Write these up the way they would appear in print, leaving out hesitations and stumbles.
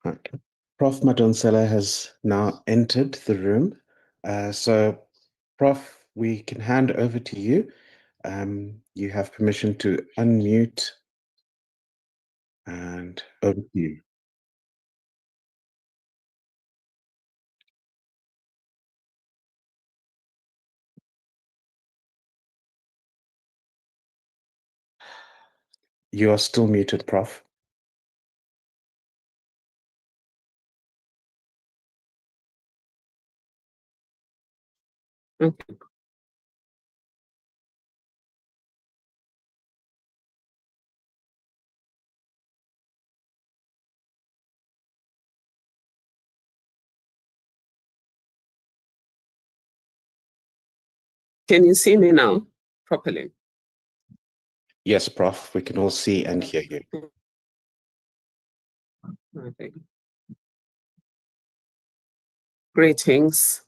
Okay. Prof. Madonsela has now entered the room. So, Prof, we can hand over to you. You have permission to unmute and over to you. You are still muted, Prof. Okay. Can you see me now properly? Yes, Prof. We can all see and hear you. Okay. Greetings.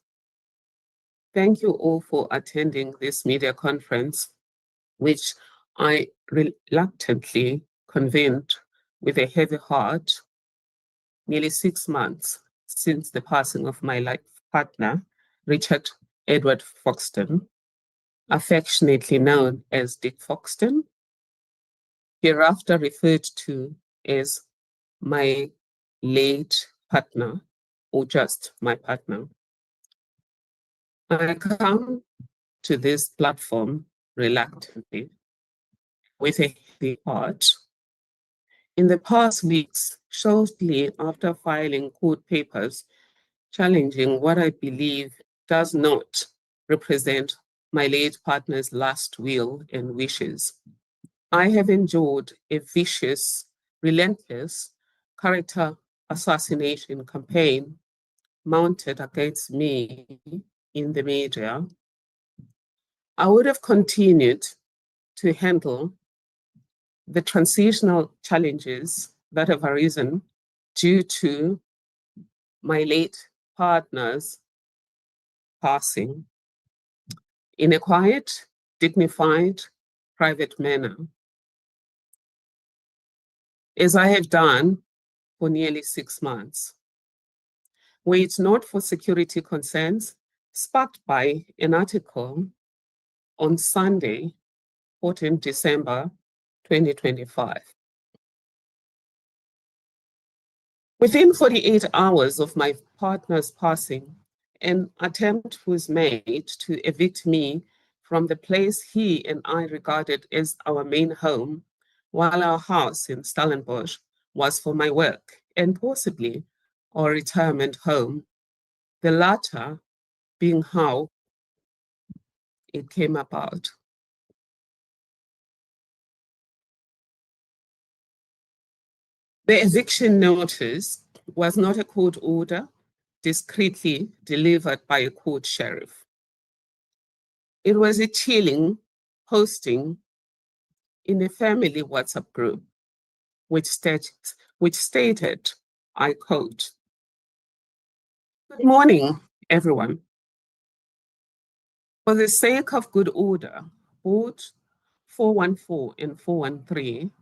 Thank you all for attending this media conference, which I reluctantly convened with a heavy heart nearly 6 months since the passing of my life partner, Richard Edward Foxton, affectionately known as Dick Foxton, hereafter referred to as my late partner, or just my partner. I come to this platform reluctantly with a heavy heart. In the past weeks, shortly after filing court papers challenging what I believe does not represent my late partner's last will and wishes, I have endured a vicious, relentless character assassination campaign mounted against me in the media. I would have continued to handle the transitional challenges that have arisen due to my late partner's passing in a quiet, dignified, private manner, as I have done for nearly 6 months. Were it not for security concerns sparked by an article on Sunday, 14 December 2025. Within 48 hours of my partner's passing, an attempt was made to evict me from the place he and I regarded as our main home, while our house in Stellenbosch was for my work and possibly our retirement home, the latter being how it came about. The eviction notice was not a court order discreetly delivered by a court sheriff. It was a chilling posting in a family WhatsApp group, which stated, I quote, "Good morning, everyone. For the sake of good order, board 414 and 413,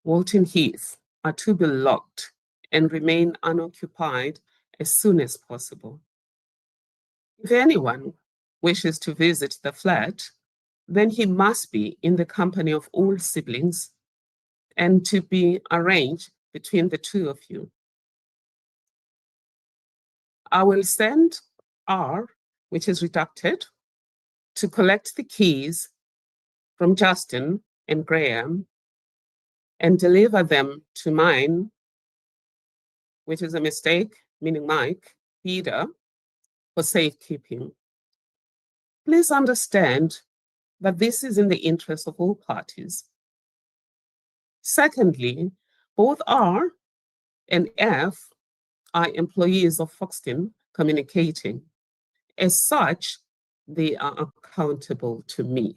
Walton Heath, are to be locked and remain unoccupied as soon as possible. If anyone wishes to visit the flat, then he must be in the company of all siblings and to be arranged between the two of you. I will send R, which is redacted, to collect the keys from Justin and Graham and deliver them to mine, which is a mistake, meaning Mike, Peter, for safekeeping. Please understand that this is in the interest of all parties. Secondly, both R and F are employees of Foxton Communicating. As such, they are accountable to me.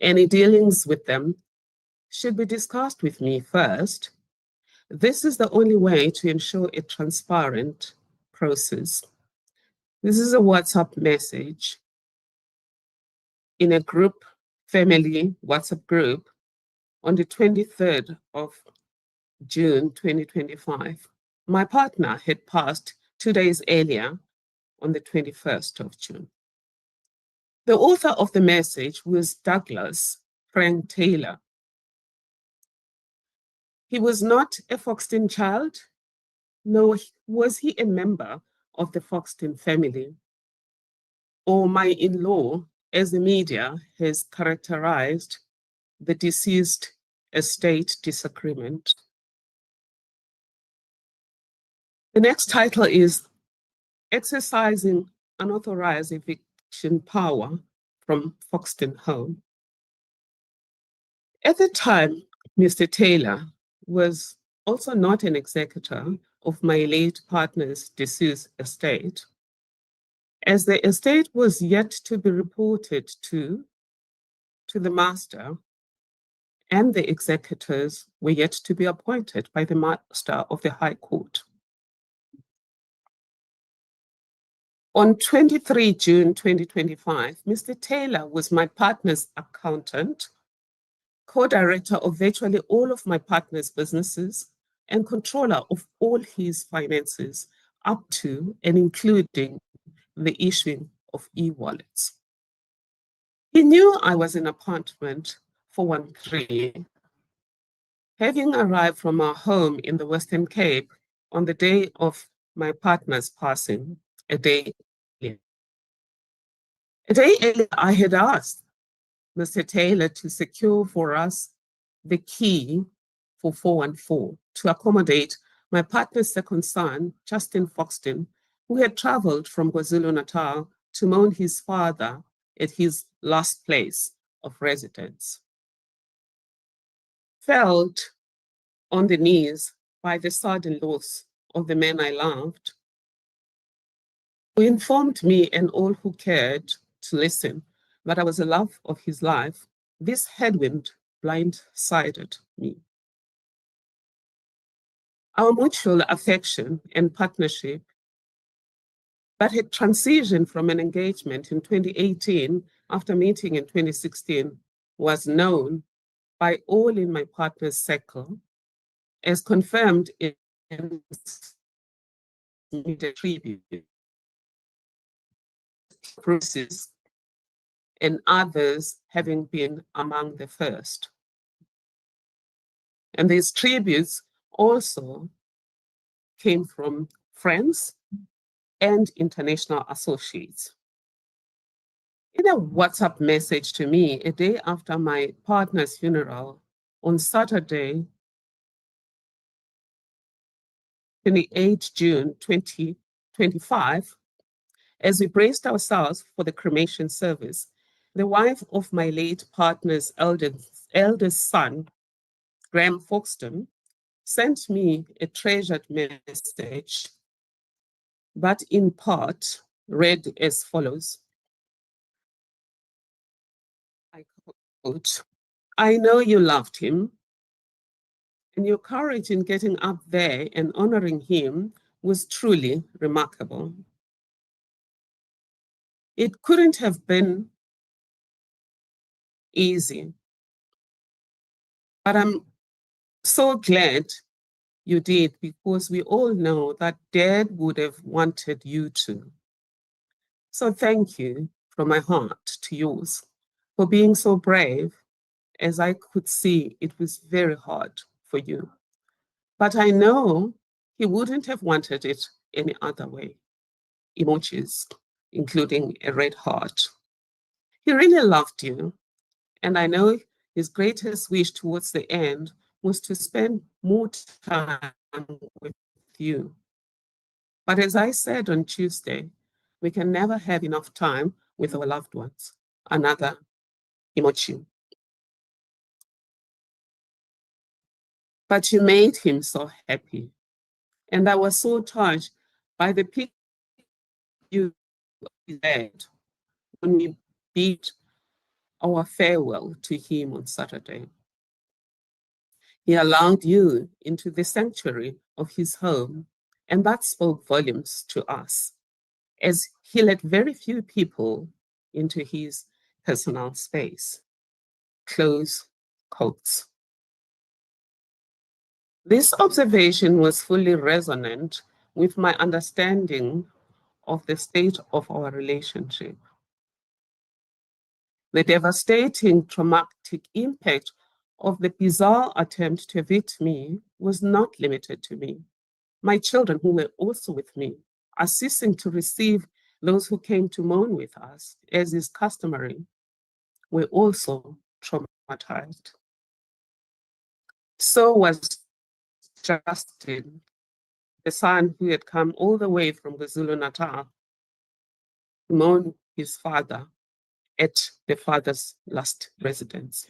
Any dealings with them should be discussed with me first. This is the only way to ensure a transparent process. This is a WhatsApp message in a group, family WhatsApp group, on the 23rd of June 2025. My partner had passed 2 days earlier on the 21st of June. The author of the message was Douglas Frank Taylor. He was not a Foxton child, nor was he a member of the Foxton family, or my in-law, as the media has characterized the deceased estate disagreement. The next title is Exercising Unauthorized Eviction Power from Foxton Home. At the time, Mr. Taylor was also not an executor of my late partner's deceased estate, as the estate was yet to be reported to the master, and the executors were yet to be appointed by the master of the High Court. On 23 June 2025, Mr. Taylor was my partner's accountant, co-director of virtually all of my partner's businesses, and controller of all his finances, up to and including the issuing of e-wallets. He knew I was in apartment 413, having arrived from our home in the Western Cape on the day of my partner's passing, a day earlier. A day earlier, I had asked Mr. Taylor to secure for us the key for 414 to accommodate my partner's second son, Justin Foxton, who had traveled from KwaZulu-Natal to mourn his father at his last place of residence. Felt on the knees by the sudden loss of the man I loved, who informed me and all who cared to listen that I was the love of his life, this headwind blindsided me. Our mutual affection and partnership that had transitioned from an engagement in 2018 after meeting in 2016 was known by all in my partner's circle, as confirmed in the tribute process, and others having been among the first. And these tributes also came from friends and international associates. In a WhatsApp message to me a day after my partner's funeral on Saturday, 28 June 2025, as we braced ourselves for the cremation service, the wife of my late partner's eldest son, Graham Foxton, sent me a treasured message, but in part read as follows. I quote, "I know you loved him, and your courage in getting up there and honoring him was truly remarkable. It couldn't have been easy, but I'm so glad you did, because we all know that Dad would have wanted you to. So thank you from my heart to yours for being so brave, as I could see it was very hard for you. But I know he wouldn't have wanted it any other way." Emojis, including a red heart. He really loved you, and I know his greatest wish towards the end was to spend more time with you. But as I said on Tuesday, we can never have enough time with our loved ones. Another emoji. But you made him so happy. And I was so touched by the picture you had when we bid our farewell to him on Saturday. He allowed you into the sanctuary of his home, and that spoke volumes to us, as he let very few people into his personal space. Close quotes. This observation was fully resonant with my understanding of the state of our relationship. The devastating traumatic impact of the bizarre attempt to evict me was not limited to me. My children, who were also with me, are ceasing to receive those who came to mourn with us, as is customary, were also traumatized. So was Justin, the son who had come all the way from KwaZulu-Natal to mourn his father at the father's last residence.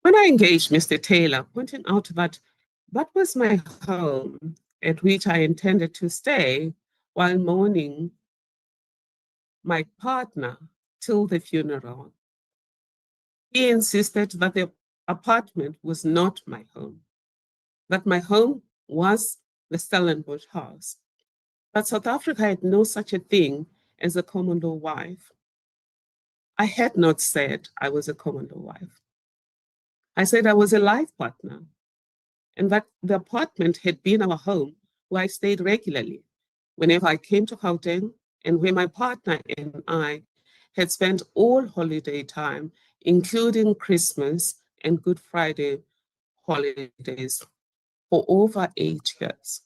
When I engaged Mr. Taylor, pointing out that was my home at which I intended to stay while mourning my partner till the funeral, he insisted that the apartment was not my home, that my home was the Stellenbosch house, that South Africa had no such a thing as a common law wife. I had not said I was a common law wife. I said I was a life partner, and that the apartment had been our home where I stayed regularly whenever I came to Gauteng, and where my partner and I had spent all holiday time, including Christmas and Good Friday holidays, for over 8 years.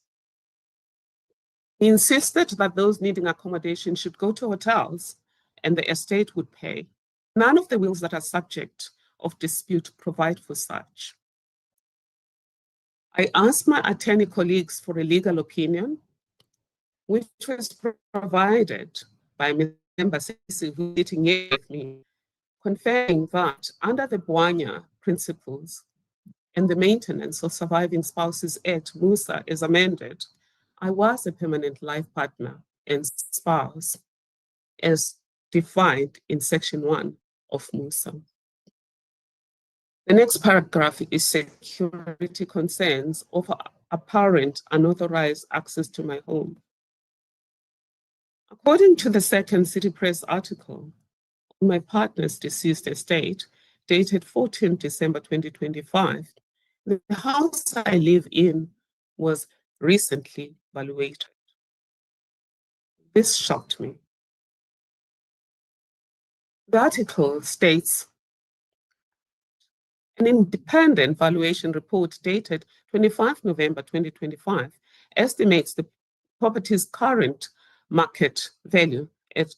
He insisted that those needing accommodation should go to hotels and the estate would pay. None of the wills that are subject of dispute provide for such. I asked my attorney colleagues for a legal opinion, which was provided by Ms. Mbasisi, who is sitting here with me, confirming that under the Bwanya principles and the Maintenance of Surviving Spouses Act, MUSA, as amended, I was a permanent life partner and spouse, as defined in Section 1 of MUSA. The next paragraph is security concerns over apparent unauthorized access to my home. According to the second City Press article, on my partner's deceased estate, dated 14 December 2025, the house I live in was recently valuated. This shocked me. The article states, an independent valuation report dated 25 November 2025 estimates the property's current market value at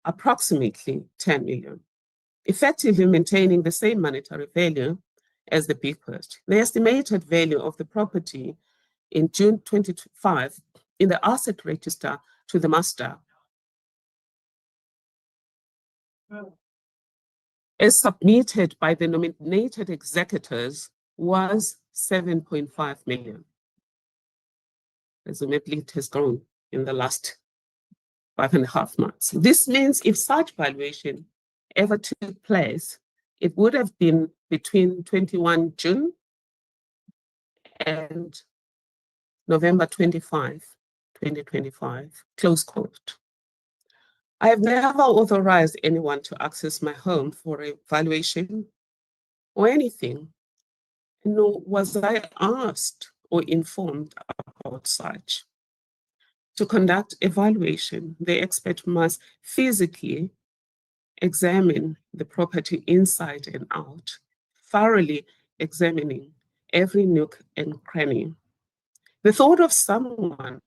approximately 10 million, effectively maintaining the same monetary value as the bequest. The estimated value of the property in June 2025 in the asset register to the master as submitted by the nominated executors was 7.5 million. Presumably it has grown in the last 5.5 months. This means if such valuation ever took place, it would have been between 21 June and November 25, 2025, close quote. I have never authorized anyone to access my home for a valuation or anything, nor was I asked or informed about such. To conduct evaluation, the expert must physically examine the property inside and out, thoroughly examining every nook and cranny. The thought of someone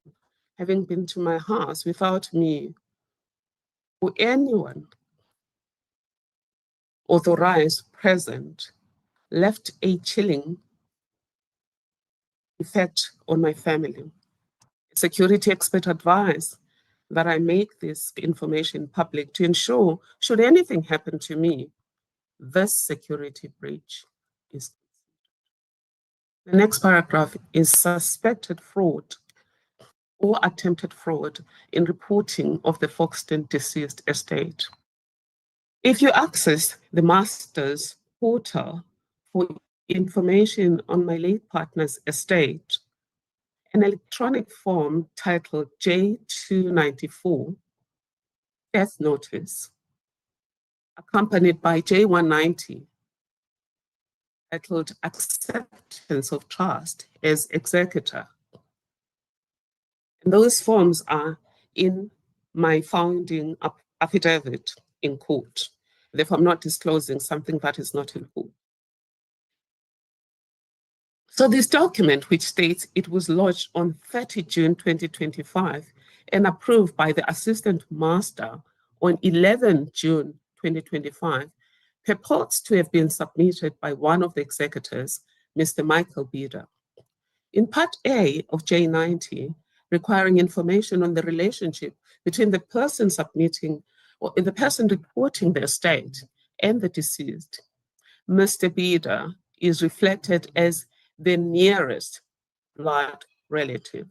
having been to my house without me or anyone authorized present left a chilling effect on my family. A security expert advised that I make this information public to ensure, should anything happen to me, this security breach is. The next paragraph is suspected fraud or attempted fraud in reporting of the Foxton deceased estate. If you access the master's portal for information on my late partner's estate, an electronic form titled J294, death notice, accompanied by J190, titled Acceptance of Trust as Executor. And those forms are in my founding affidavit in court. Therefore, I'm not disclosing something that is not in court. So this document, which states it was lodged on 30 June 2025 and approved by the Assistant Master on 11 June 2025, purports to have been submitted by one of the executors, Mr. Michael Bida. In Part A of J90, requiring information on the relationship between the person submitting or the person reporting the estate and the deceased, Mr. Bida is reflected as the nearest blood relative.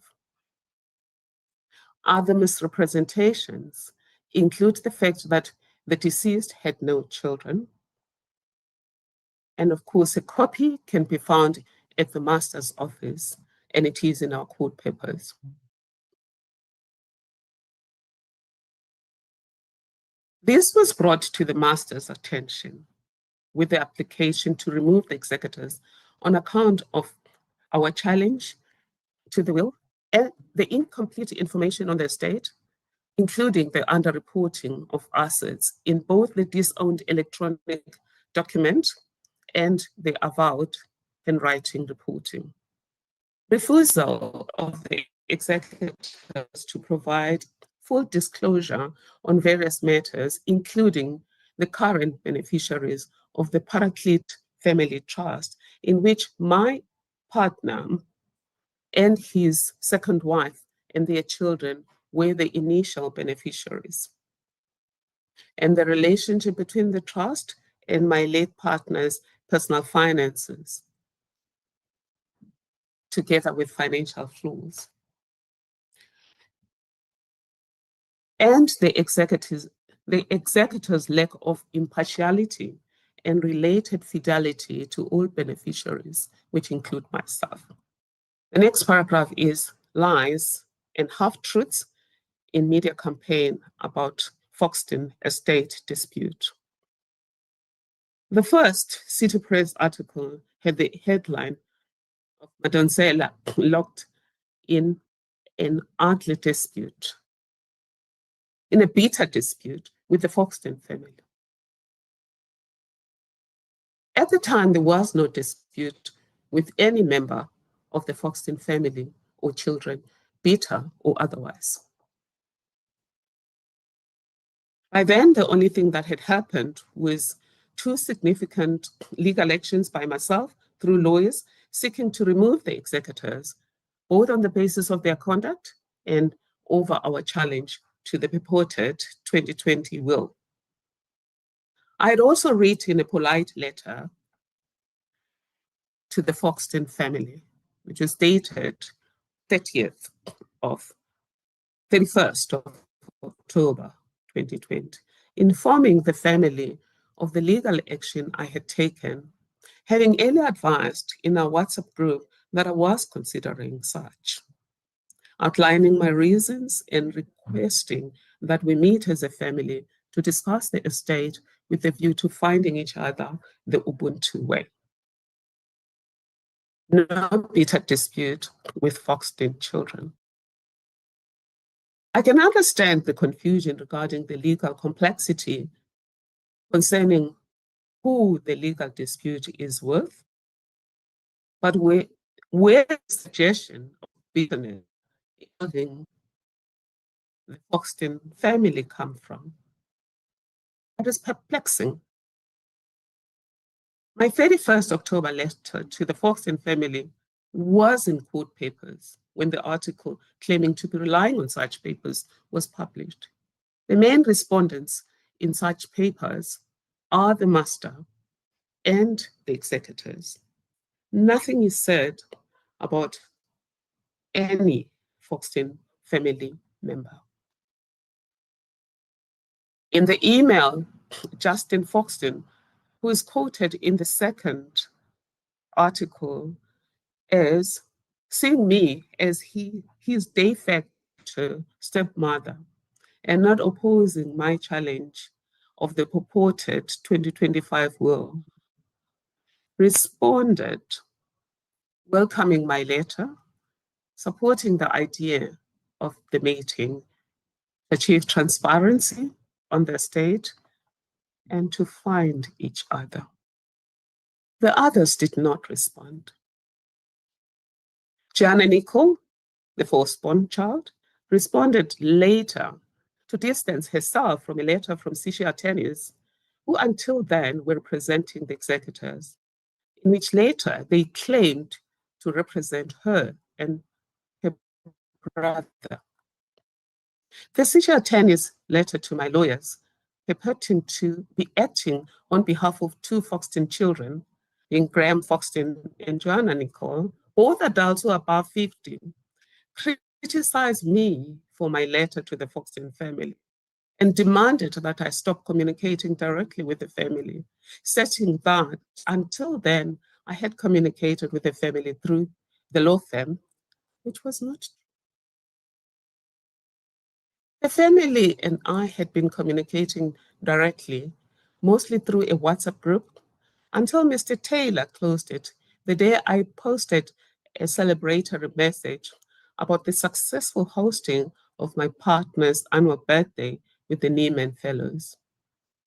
Other misrepresentations include the fact that the deceased had no children. And of course, a copy can be found at the master's office, and it is in our court papers. This was brought to the master's attention with the application to remove the executors on account of our challenge to the will and the incomplete information on the estate, including the underreporting of assets in both the disowned electronic document and the avowed handwriting reporting. Refusal of the executors to provide full disclosure on various matters, including the current beneficiaries of the Paraclete Family Trust, in which my partner and his second wife and their children were the initial beneficiaries. And the relationship between the trust and my late partner's personal finances, together with financial flows. And the executor's lack of impartiality and related fidelity to all beneficiaries, which include myself. The next paragraph is lies and half-truths in media campaign about Foxton estate dispute. The first City Press article had the headline of Madonsela locked in an ugly dispute, in a bitter dispute with the Foxton family. At the time, there was no dispute with any member of the Foxton family or children, bitter or otherwise. By then, the only thing that had happened was two significant legal actions by myself through lawyers seeking to remove the executors, both on the basis of their conduct and over our challenge to the purported 2020 will. I had also written a polite letter to the Foxton family, which was dated 31st of October 2020, informing the family of the legal action I had taken, having earlier advised in our WhatsApp group that I was considering such, outlining my reasons and requesting that we meet as a family to discuss the estate with a view to finding each other the Ubuntu way. No bitter dispute with Foxton children. I can understand the confusion regarding the legal complexity concerning who the legal dispute is with, but where the suggestion of bitterness involving the Foxton family come from? That is perplexing. My 31st October letter to the Foxton family was in court papers when the article claiming to be relying on such papers was published. The main respondents in such papers are the master and the executors. Nothing is said about any Foxton family member. In the email, Justin Foxton, who is quoted in the second article as seeing me as his de facto stepmother and not opposing my challenge of the purported 2025 will, responded, welcoming my letter, supporting the idea of the meeting, achieve transparency on the estate, and to find each other. The others did not respond. Gianna Nicole, the firstborn child, responded later to distance herself from a letter from Sishi attorneys, who until then were representing the executors, in which later they claimed to represent her and her brother. The Sishi attorney's letter to my lawyers purporting to be acting on behalf of two Foxton children, being Graham Foxton and Joanna Nicole, both adults who are above 15, criticized me for my letter to the Foxton family and demanded that I stop communicating directly with the family, stating that until then I had communicated with the family through the law firm, which was not true. The family and I had been communicating directly, mostly through a WhatsApp group, until Mr. Taylor closed it the day I posted a celebratory message about the successful hosting of my partner's annual birthday with the Neiman Fellows,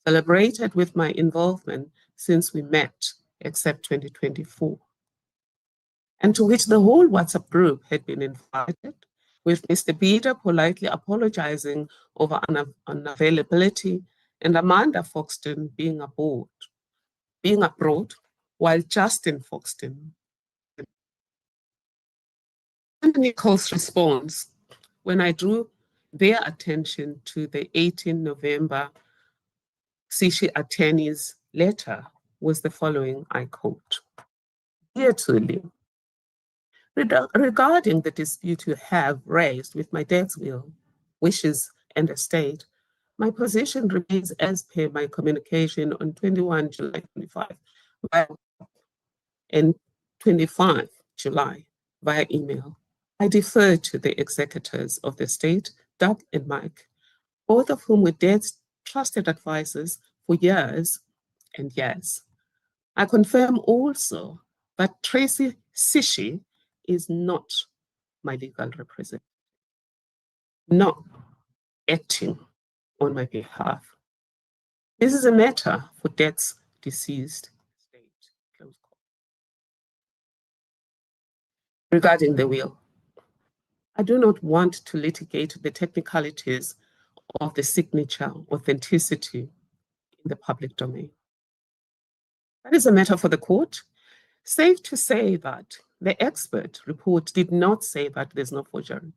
celebrated with my involvement since we met, except 2024, and to which the whole WhatsApp group had been invited, with Mr. Bida politely apologizing over unavailability and Amanda Foxton being abroad, while Justin Foxton. And Nicole's response when I drew their attention to the 18 November Sishi attorney's letter was the following, I quote, "Dear Thuli, regarding the dispute you have raised with my dad's will, wishes, and estate, my position remains as per my communication on 21 July 25 and 25 July via email. I defer to the executors of the estate, Doug and Mike, both of whom were dad's trusted advisors for years and years. I confirm also that Tracy Sishi is not my legal representative, not acting on my behalf. This is a matter for dad's deceased estate." Close quote. Regarding the will, I do not want to litigate the technicalities of the signature authenticity in the public domain. That is a matter for the court. Safe to say that the expert report did not say that there's no forgery,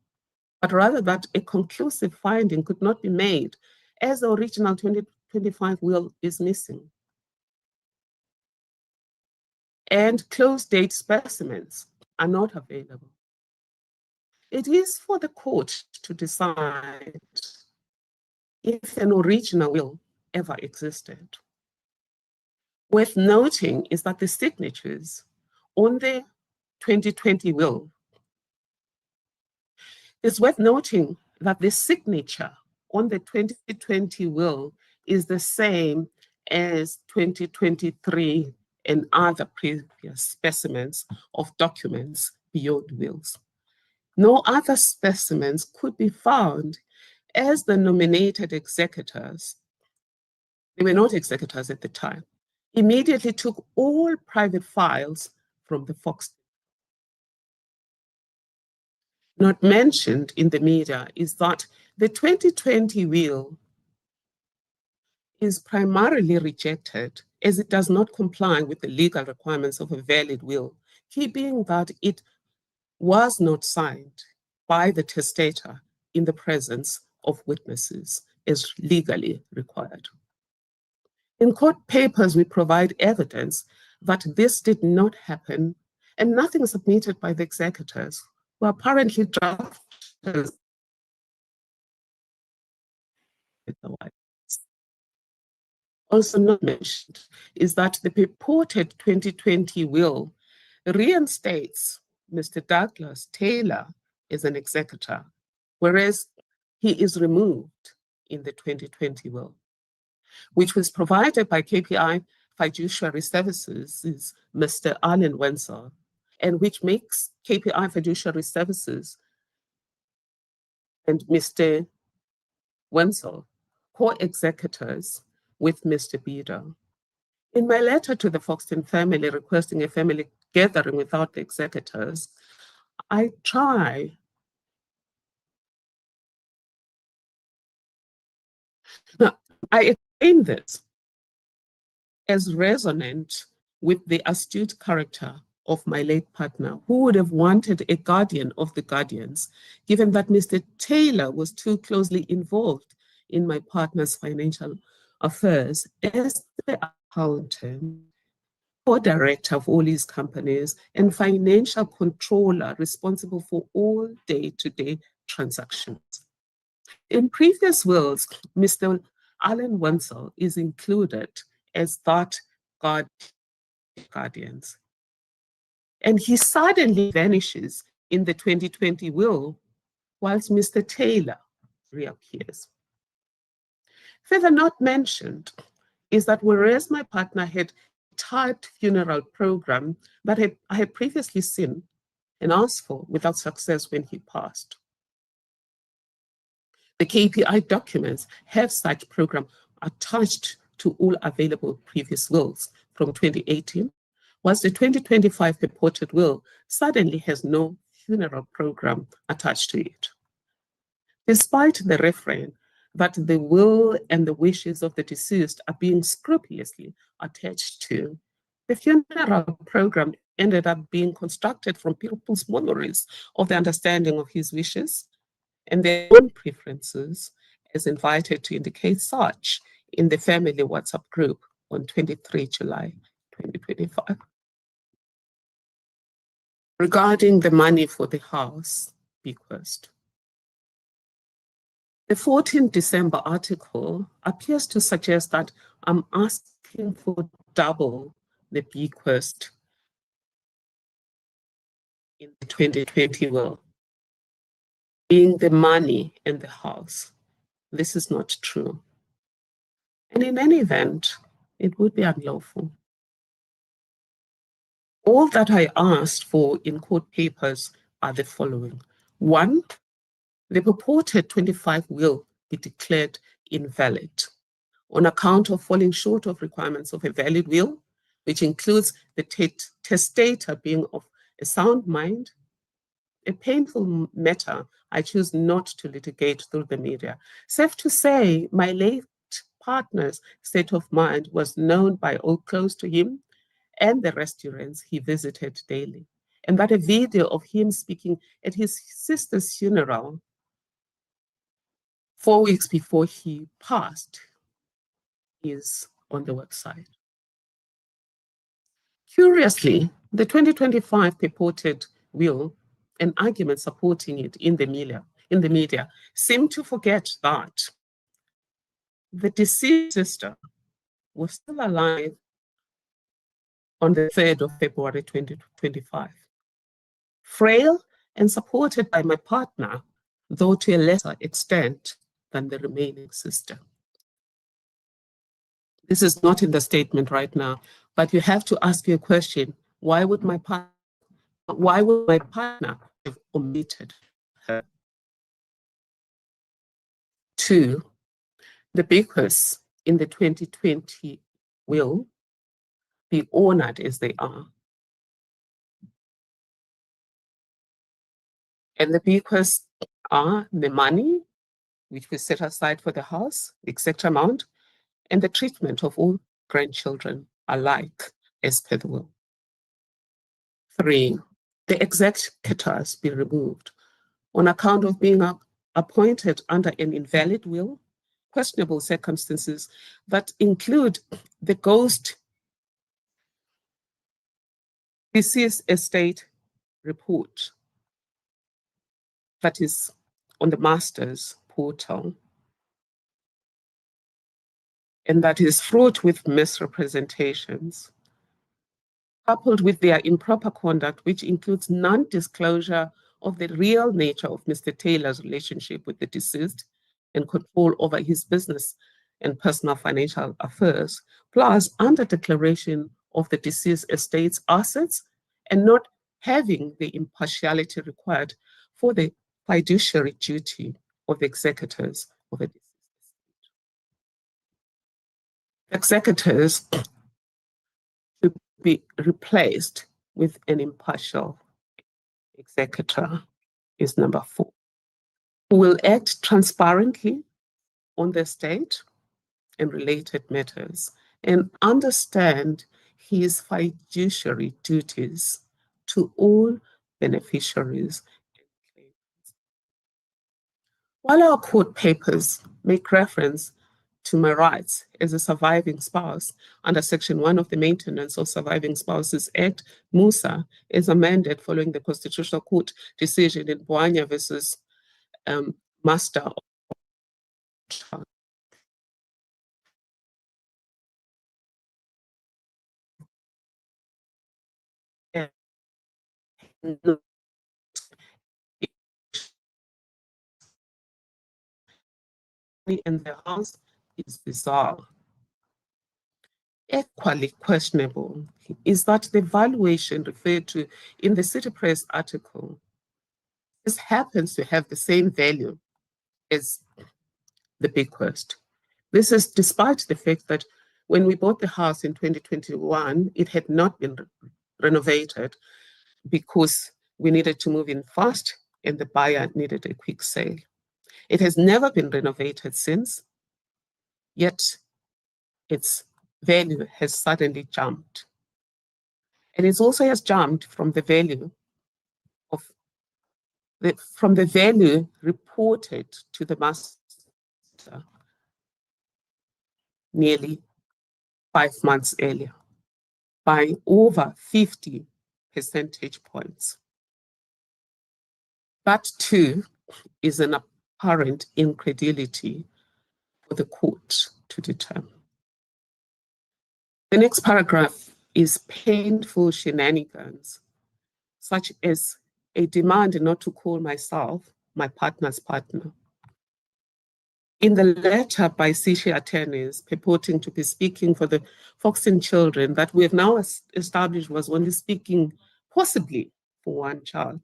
but rather that a conclusive finding could not be made as the original 2025 will is missing. And close date specimens are not available. It is for the court to decide if an original will ever existed. Worth noting is that the signatures on the 2020 will, it's worth noting that the signature on the 2020 will is the same as 2023 and other previous specimens of documents beyond wills. No other specimens could be found as the nominated executors, they were not executors at the time, immediately took all private files from the Fox. Not mentioned in the media is that the 2020 will is primarily rejected as it does not comply with the legal requirements of a valid will, key being that it was not signed by the testator in the presence of witnesses as legally required. In court papers, we provide evidence that this did not happen, and nothing submitted by the executors who apparently drafters. Also not mentioned is that the purported 2020 will reinstates Mr. Douglas Taylor as an executor, whereas he is removed in the 2020 will, which was provided by KPI Fiduciary Services is Mr. Alan Wenzel, and which makes KPI Fiduciary Services and Mr. Wenzel co-executors with Mr. Bida. In my letter to the Foxton family requesting a family gathering without the executors, I try now, I explain this as resonant with the astute character of my late partner, who would have wanted a guardian of the guardians, given that Mr. Taylor was too closely involved in my partner's financial affairs as the accountant, co-director of all his companies, and financial controller responsible for all day-to-day transactions. In previous wills, Mr. Alan Wenzel is included as that guardians. And he suddenly vanishes in the 2020 will, whilst Mr. Taylor reappears. Further not mentioned is that whereas my partner had a typed funeral program that I had previously seen and asked for without success when he passed, the KPI documents have such program attached to all available previous wills from 2018, whilst the 2025 purported will suddenly has no funeral program attached to it. Despite the refrain that the will and the wishes of the deceased are being scrupulously attached to, the funeral program ended up being constructed from people's memories of the understanding of his wishes and their own preferences, as invited to indicate such in the family WhatsApp group on 23 July 2025. Regarding the money for the house bequest, the 14 December article appears to suggest that I'm asking for double the bequest in the 2020 will, being the money and the house. This is not true. And in any event, it would be unlawful. All that I asked for in court papers are the following. One, the purported 25 will be declared invalid on account of falling short of requirements of a valid will, which includes the testator being of a sound mind, a painful matter I choose not to litigate through the media. Safe to say, my late partner's state of mind was known by all close to him and the restaurants he visited daily, and that a video of him speaking at his sister's funeral 4 weeks before he passed is on the website. Curiously, the 2025 purported will and arguments supporting it in the media seem to forget that the deceased sister was still alive on the 3rd of February 2025. Frail and supported by my partner, though to a lesser extent than the remaining sister. This is not in the statement right now, but you have to ask you a question. Why would my partner have omitted her? 2, the bequests in the 2020 will be honored as they are. And the bequests are the money, which we set aside for the house, the exact amount, and the treatment of all grandchildren alike as per the will. 3, the executors be removed on account of being appointed under an invalid will, questionable circumstances that include the ghost deceased estate report that is on the master's portal, and that is fraught with misrepresentations, coupled with their improper conduct, which includes non-disclosure of the real nature of Mr. Taylor's relationship with the deceased and control over his business and personal financial affairs, plus under declaration of the deceased estate's assets and not having the impartiality required for the fiduciary duty of the executors of a deceased estate. Executors to be replaced with an impartial executor is number 4, who will act transparently on the estate and related matters and understand his fiduciary duties to all beneficiaries. While our court papers make reference to my rights as a surviving spouse under Section 1 of the Maintenance of Surviving Spouses Act, MUSA, is amended following the Constitutional Court decision in Boanya versus Master of in the house is bizarre. Equally questionable is that the valuation referred to in the City Press article this happens to have the same value as the bequest. This is despite the fact that when we bought the house in 2021, it had not been renovated because we needed to move in fast and the buyer needed a quick sale. It has never been renovated since, yet its value has suddenly jumped. And it also has jumped from the value reported to the master nearly 5 months earlier by over 50 percentage points. That too is an apparent incredulity for the court to determine. The next paragraph is painful shenanigans, such as a demand not to call myself my partner's partner. In the letter by Sishi attorneys purporting to be speaking for the Foxton children that we have now established was only speaking possibly for one child,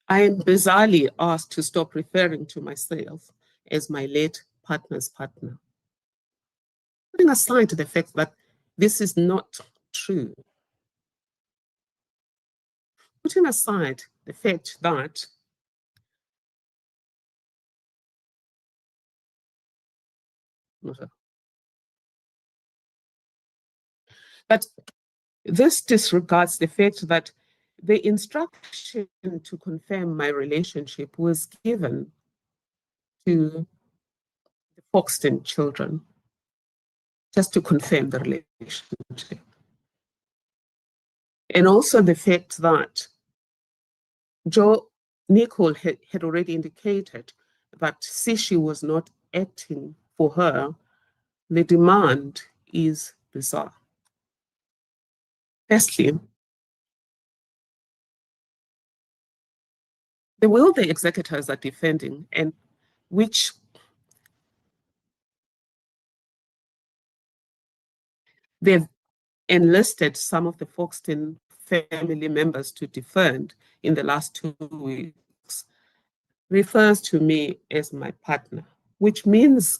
I am bizarrely asked to stop referring to myself as my late partner's partner. Putting aside the fact that this is not true, putting aside the fact that this disregards the fact that the instruction to confirm my relationship was given to the Foxton children, just to confirm the relationship. And also the fact that Nicole had already indicated that Sishi was not acting for her, the demand is bizarre. Firstly, the will the executors are defending, and which they've enlisted some of the Foxton family members to defend in the last 2 weeks, refers to me as my partner, which means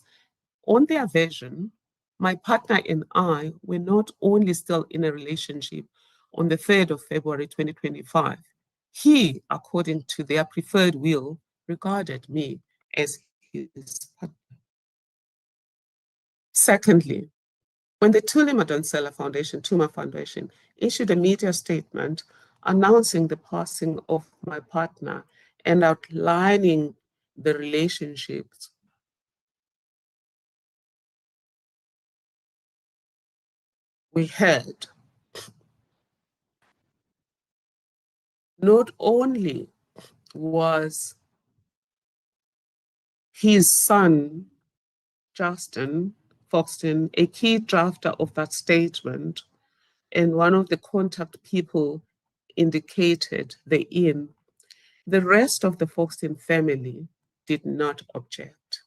on their version, my partner and I were not only still in a relationship on the 3rd of February 2025, he, according to their preferred will, regarded me as his partner. Secondly, when the Thuli Madonsela Foundation, Tuma Foundation, issued a media statement announcing the passing of my partner and outlining the relationships we had, not only was his son, Justin Foxton, a key drafter of that statement, and one of the contact people indicated therein, the rest of the Foxton family did not object.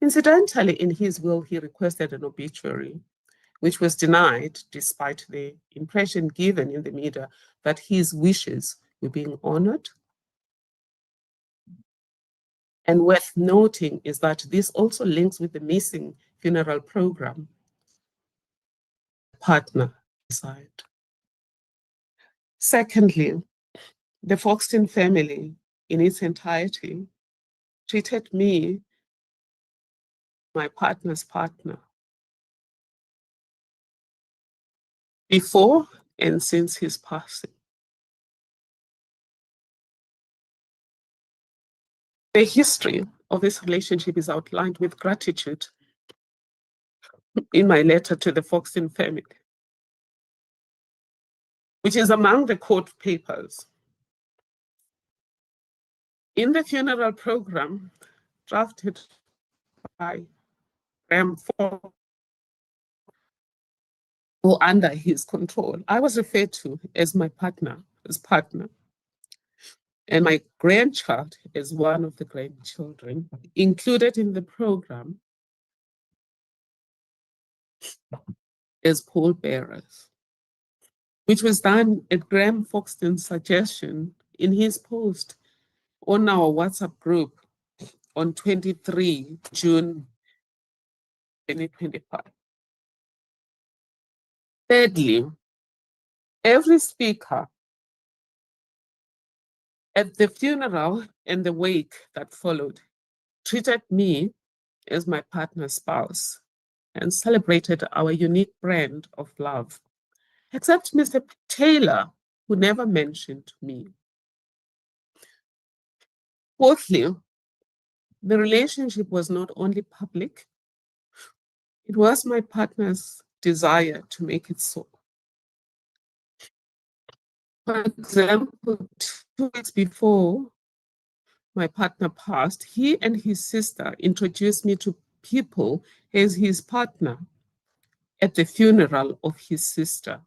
Incidentally, in his will, he requested an obituary, which was denied despite the impression given in the media that his wishes were being honored. And worth noting is that this also links with the missing funeral program partner side. Secondly, the Foxton family in its entirety treated me, my partner's partner, before and since his passing. The history of this relationship is outlined with gratitude in my letter to the Foxton family, which is among the court papers. In the funeral program drafted by R10m or under his control, I was referred to as my partner, and my grandchild as one of the grandchildren included in the program as pallbearers, which was done at Graham Foxton's suggestion in his post on our WhatsApp group on 23 June 2025. Thirdly, every speaker at the funeral and the wake that followed treated me as my partner's spouse and celebrated our unique brand of love, except Mr. Taylor, who never mentioned me. Fourthly, the relationship was not only public, it was my partner's desire to make it so. For example, 2 weeks before my partner passed, he and his sister introduced me to people as his partner at the funeral of his sister,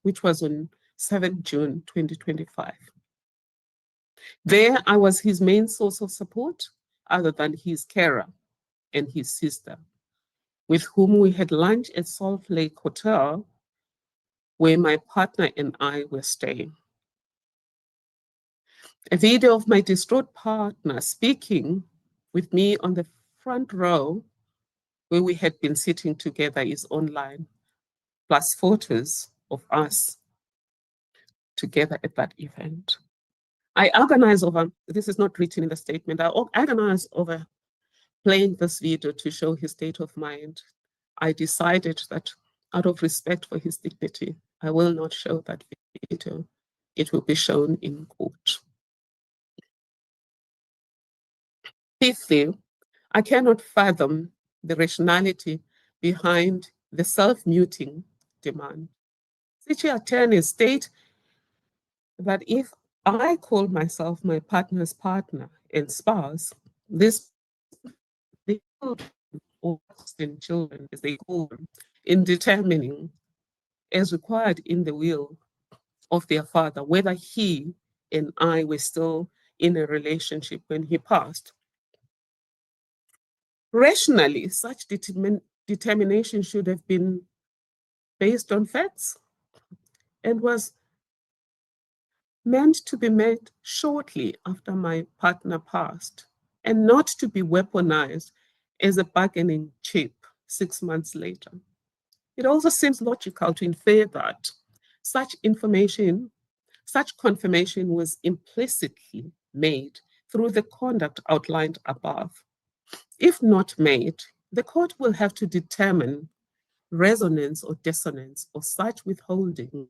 which was on 7 June 2025. There, I was his main source of support, other than his carer and his sister, with whom we had lunch at Salt Lake Hotel, where my partner and I were staying. A video of my distraught partner speaking with me on the front row where we had been sitting together is online, plus photos of us together at that event. I agonize over, this is not written in the statement, I agonize over playing this video to show his state of mind. I decided that out of respect for his dignity, I will not show that video. It will be shown in court. Fifthly, I cannot fathom the rationality behind the self-muting demand. City attorneys state that if I call myself my partner's partner and spouse, this or children, as they call them, in determining, as required in the will of their father, whether he and I were still in a relationship when he passed. Rationally, such determination should have been based on facts and was meant to be made shortly after my partner passed and not to be weaponized as a bargaining chip 6 months later. It also seems logical to infer that such confirmation was implicitly made through the conduct outlined above. If not made, the court will have to determine resonance or dissonance of such withholding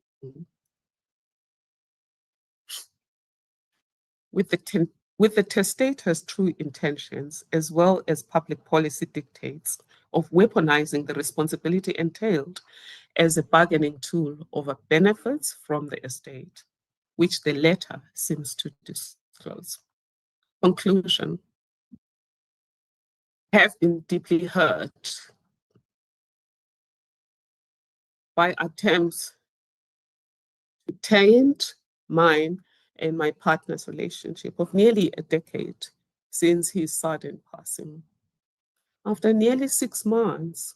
with the testator's true intentions, as well as public policy dictates of weaponizing the responsibility entailed as a bargaining tool over benefits from the estate, which the letter seems to disclose. Conclusion. I have been deeply hurt by attempts to taint mine and my partner's relationship of nearly a decade since his sudden passing. After nearly 6 months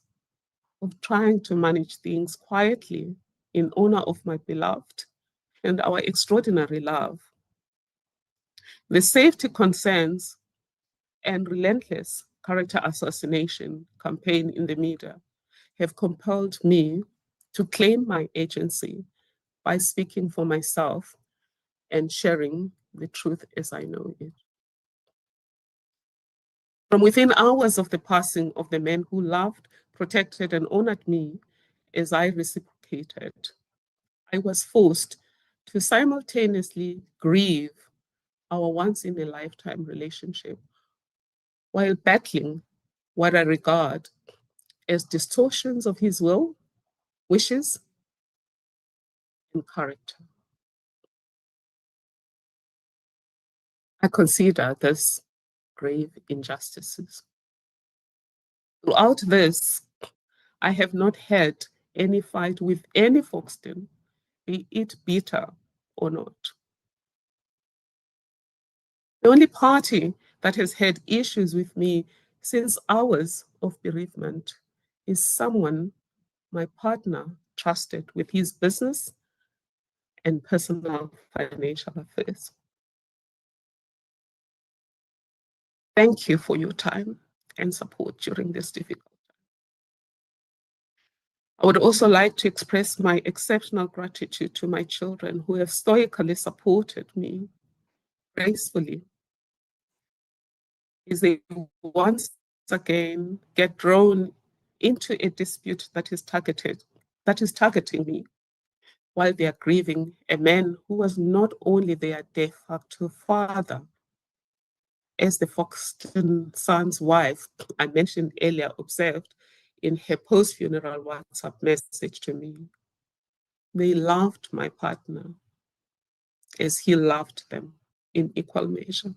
of trying to manage things quietly in honor of my beloved and our extraordinary love, the safety concerns and relentless character assassination campaign in the media have compelled me to claim my agency by speaking for myself and sharing the truth as I know it. From within hours of the passing of the man who loved, protected, and honored me as I reciprocated, I was forced to simultaneously grieve our once in a lifetime relationship while battling what I regard as distortions of his will, wishes, and character. I consider this grave injustices. Throughout this, I have not had any fight with any Foxton, be it bitter or not. The only party that has had issues with me since hours of bereavement is someone my partner trusted with his business and personal financial affairs. Thank you for your time and support during this difficult time. I would also like to express my exceptional gratitude to my children who have stoically supported me gracefully as they once again get drawn into a dispute that is targeting me while they are grieving a man who was not only their de facto father, as the Foxton son's wife I mentioned earlier observed in her post-funeral WhatsApp message to me. They loved my partner as he loved them in equal measure.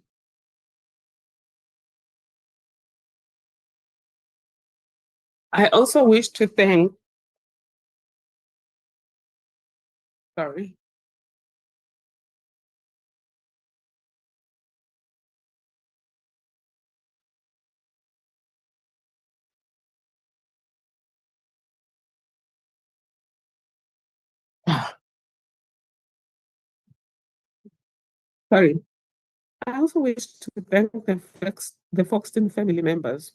I also wish to thank, sorry, sorry. I also wish to thank the Foxton family members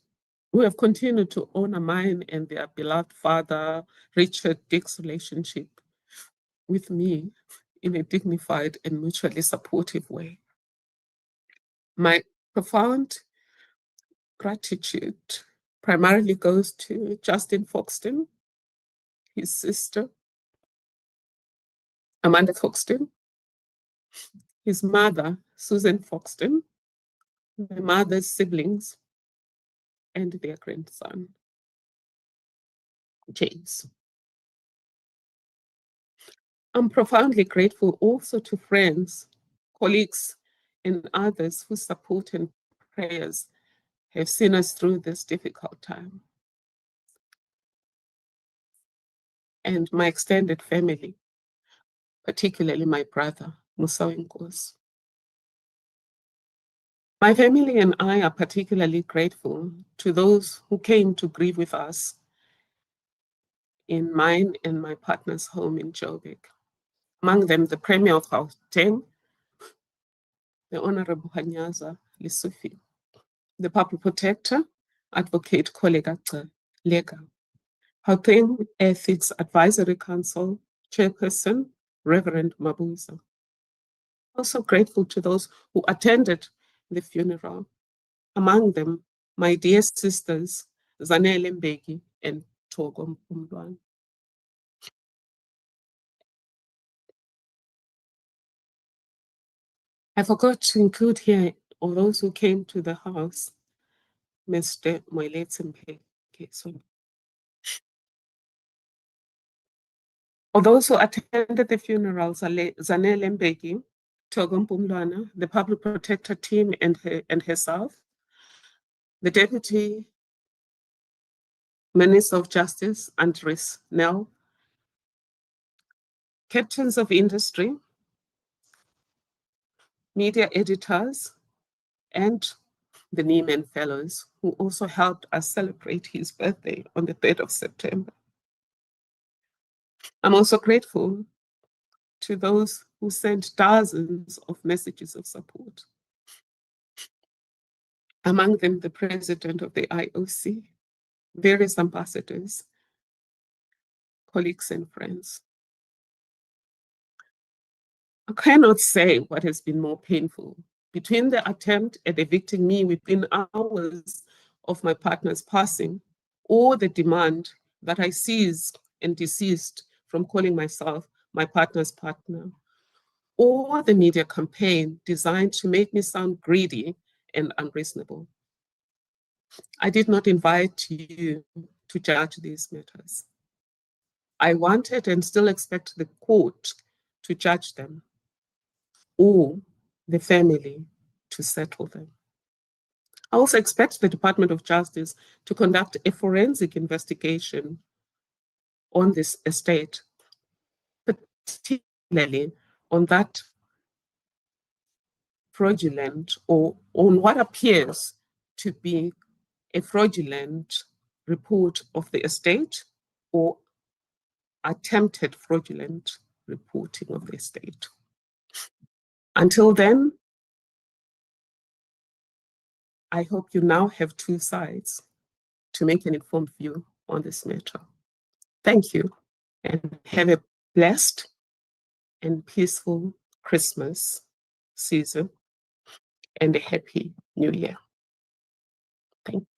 who have continued to honor mine and their beloved father, Richard Dick's relationship with me in a dignified and mutually supportive way. My profound gratitude primarily goes to Justin Foxton, his sister, Amanda Foxton, his mother, Susan Foxton, the mother's siblings, and their grandson, James. I'm profoundly grateful also to friends, colleagues, and others whose support and prayers have seen us through this difficult time. And my extended family, particularly my brother, Musa Nkos. My family and I are particularly grateful to those who came to grieve with us in mine and my partner's home in Joburg. Among them, the Premier of Gauteng, the Honorable Hanyaza Lisufi, the Public Protector, Advocate Koleka Lega, Gauteng Ethics Advisory Council Chairperson, Reverend Mabuza. Also grateful to those who attended the funeral, among them my dear sisters, Zanele Mbeki and Togo Mpumlwana. I forgot to include here all those who came to the house, Mr. Moiletsi Mbeki. So, all those who attended the funeral, Zanele Mbeki, Togo Mpumlwana, the Public Protector team and herself, the Deputy Minister of Justice, Andres Nel, captains of industry, media editors, and the Nieman Fellows, who also helped us celebrate his birthday on the 3rd of September. I'm also grateful to those who sent dozens of messages of support. Among them, the president of the IOC, various ambassadors, colleagues and friends. I cannot say what has been more painful. Between the attempt at evicting me within hours of my partner's passing, or the demand that I cease and desist from calling myself my partner's partner, or the media campaign designed to make me sound greedy and unreasonable. I did not invite you to judge these matters. I wanted and still expect the court to judge them, or the family to settle them. I also expect the Department of Justice to conduct a forensic investigation on this estate, particularly on that fraudulent, or on what appears to be a fraudulent report of the estate, or attempted fraudulent reporting of the estate. Until then, I hope you now have two sides to make an informed view on this matter. Thank you, and have a blessed and peaceful Christmas season and a happy New Year. Thank you.